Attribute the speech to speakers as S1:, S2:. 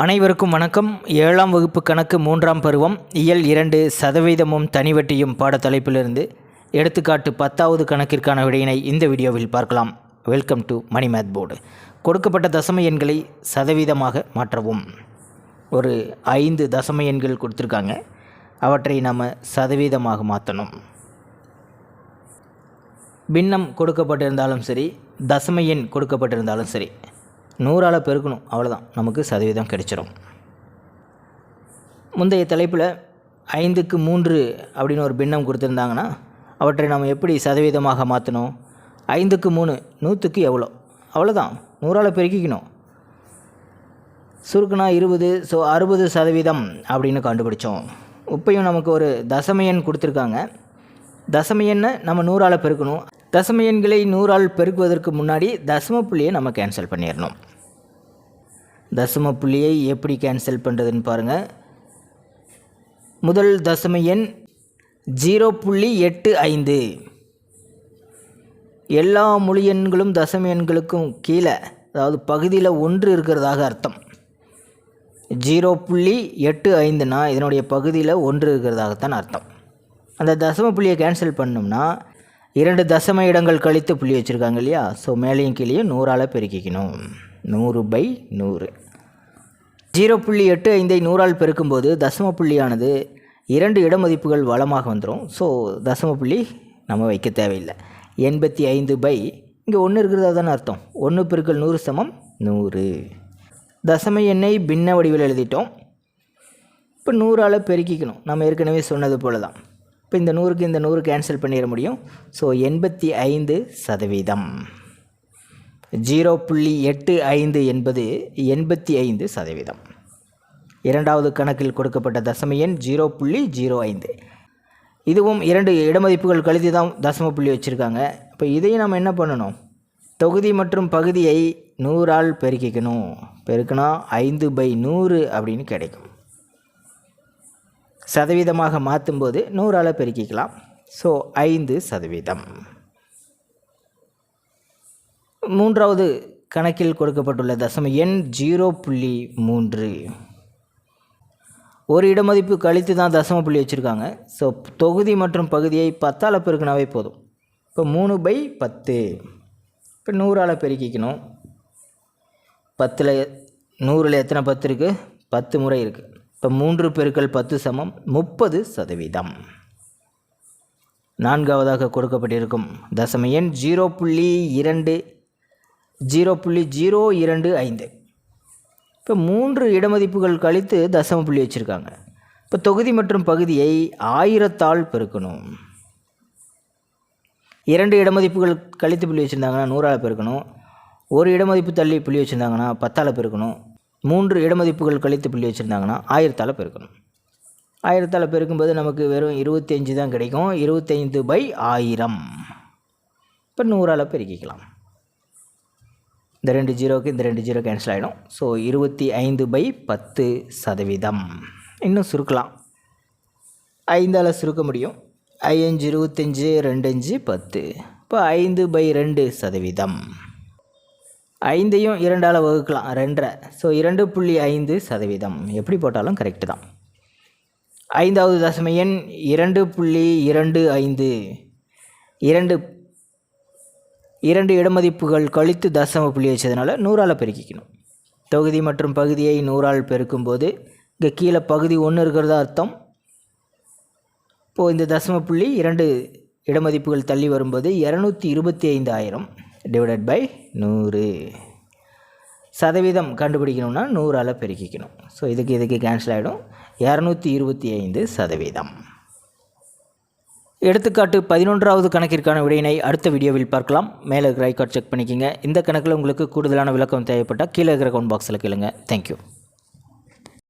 S1: அனைவருக்கும் வணக்கம். 7ஆம் வகுப்பு கணக்கு 3ஆம் பருவம் இயல் 2 சதவீதமும் தனிவட்டியும் பாடத்தலைப்பிலிருந்து எடுத்துக்காட்டு 10வது கணக்கிற்கான விடையினை இந்த வீடியோவில் பார்க்கலாம். Welcome to Mani math board. கொடுக்கப்பட்ட தசம எண்களை சதவீதமாக மாற்றவும். ஒரு 5 தசம எண்கள் கொடுத்துருக்காங்க, அவற்றை நாம் சதவீதமாக மாற்றணும். பின்னம் கொடுக்கப்பட்டிருந்தாலும் சரி, தசம எண் கொடுக்கப்பட்டிருந்தாலும் சரி, 100ஆல் பெருக்கணும், அவ்வளோதான், நமக்கு சதவீதம் கிடைச்சிடும். முந்தைய தலைப்பில் 5க்கு 3 அப்படின்னு ஒரு பின்னம் கொடுத்துருந்தாங்கன்னா அவற்றை நாம் எப்படி சதவீதமாக மாற்றணும்? 5க்கு 3 100க்கு எவ்வளோ, அவ்வளோதான், 100ஆல் பெருக்கிக்கணும். சுருக்குனா 20, ஸோ 60% அப்படின்னு கண்டுபிடிச்சோம். இப்போயும் நமக்கு ஒரு தசம எண் கொடுத்துருக்காங்க. தசம எண்ணை நம்ம 100ஆல் பெருக்கணும். தசம எண்களை 100ஆல் பெருக்குவதற்கு முன்னாடி தசம புள்ளியை நம்ம கேன்சல் பண்ணிடணும். தசம புள்ளியை எப்படி கேன்சல் பண்ணுறதுன்னு பாருங்கள். முதல் தசம எண் 0.85. எல்லா முழு எண்களும் தசம எண்களுக்கும் கீழே, அதாவது பகுதியில் 1 இருக்கிறதாக அர்த்தம். 0.85னா இதனுடைய பகுதியில் 1 இருக்கிறதாகத்தான் அர்த்தம். அந்த தசம புள்ளியை கேன்சல் பண்ணோம்னா 2 தசம இடங்கள் கழித்து புள்ளி வச்சுருக்காங்க இல்லையா, ஸோ மேலேயும் கீழேயும் 100ஆல் பெருக்கிக்கணும். 100/100. 0.85ஐ 100ஆல் பெருக்கும்போது தசம புள்ளியானது 2 இடமதிப்புகள் வளமாக வந்துடும். ஸோ தசம புள்ளி நம்ம வைக்க தேவையில்லை. 85 இங்கே 1 இருக்கிறதா தானே அர்த்தம். 1 × 100 = 100. தசம எண்ணை பின்ன வடிவில் எழுதிட்டோம். இப்போ 100ஆல் பெருக்கிக்கணும். நம்ம ஏற்கனவே சொன்னது போல தான். இப்போ இந்த 100க்கு இந்த 100 கேன்சல் பண்ணிட முடியும். ஸோ 85%. 0.85 என்பது 85%. இரண்டாவது கணக்கில் கொடுக்கப்பட்ட தசம எண் 0.05. இதுவும் 2 இடமதிப்புகள் கழித்து தான் தசம புள்ளி வச்சுருக்காங்க. இப்போ இதையும் நம்ம என்ன பண்ணணும்? தொகுதி மற்றும் பகுதியை 100ஆல் பெருக்கிக்கணும். பெருக்கினா 5/100 அப்படின்னு கிடைக்கும். சதவீதமாக மாற்றும்போது 100ஆல் பெருக்கிக்கலாம். ஸோ 5%. மூன்றாவது கணக்கில் கொடுக்கப்பட்டுள்ள தசம எண் 0.3. ஒரு இடமதிப்பு கழித்து தான் தசம புள்ளி வச்சுருக்காங்க. ஸோ தொகுதி மற்றும் பகுதியை 10ஆல் பெருக்கினாவே போதும். இப்போ 3/10. இப்போ 100ஆல் பெருக்கிக்கணும். 10ல் 100ல் எத்தனை 10 இருக்குது? 10 முறை இருக்குது. இப்போ 3 × 10 = 30%. நான்காவதாக கொடுக்கப்பட்டிருக்கும் தசம எண் 0.025. இப்போ 3 இடமதிப்புகள் கழித்து தசம புள்ளி வச்சுருக்காங்க. இப்போ தொகுதி மற்றும் பகுதியை 1000ஆல் பெருக்கணும். 2 இடமதிப்புகள் கழித்து புள்ளி வச்சுருந்தாங்கன்னா 100ஆல் பெருக்கணும். ஒரு இடமதிப்பு தள்ளி புள்ளி வச்சுருந்தாங்கன்னா 10ஆல் பெருக்கணும். 3 இடமதிப்புகள் கழித்து புள்ளி வச்சுருந்தாங்கன்னா 1000ஆல் பெருக்கணும். 1000ஆல் பெருக்கும்போது நமக்கு வெறும் 25 தான் கிடைக்கும். 25/1000. இப்போ 100ஆல் பெருக்கிக்கலாம். இந்த 2 0க்கு இந்த 2 0 கேன்சல் ஆகிடும். ஸோ 25/10%. இன்னும் சுருக்கலாம். 5ஆல் சுருக்க முடியும். 5 5 25, 2 5 10. இப்போ 5/2%. 5ஐயும் 2ஆல் வகுக்கலாம், 2.5. ஸோ 2.5%. எப்படி போட்டாலும் கரெக்டு தான். ஐந்தாவது தசம எண் 2.25. 2 இடமதிப்புகள் கழித்து தசம புள்ளி வச்சதுனால 100ஆல் பெருக்கிக்கணும். தொகுதி மற்றும் பகுதியை 100ஆல் பெருக்கும்போது இங்கே கீழே பகுதி 1 இருக்கிறதா அர்த்தம். இப்போது இந்த தசம புள்ளி 2 இடமதிப்புகள் தள்ளி வரும்போது 225,000 / 100. சதவீதம் கண்டுபிடிக்கணும்னா 100ஆல் பெருக்கிக்கணும். ஸோ இதுக்கு கேன்சல் ஆகிடும். 225%. எடுத்துக்காட்டு 11வது கணக்கிற்கான விடையினை அடுத்த வீடியோவில் பார்க்கலாம். மேலே இருக்கிற ஐகார்ட் செக் பண்ணிக்கோங்க. இந்த கணக்கில் உங்களுக்கு கூடுதலான விளக்கம் தேவைப்பட்டால் கீழே இருக்கிற கமெண்ட் பாக்ஸில் கேளுங்க. தேங்க்யூ.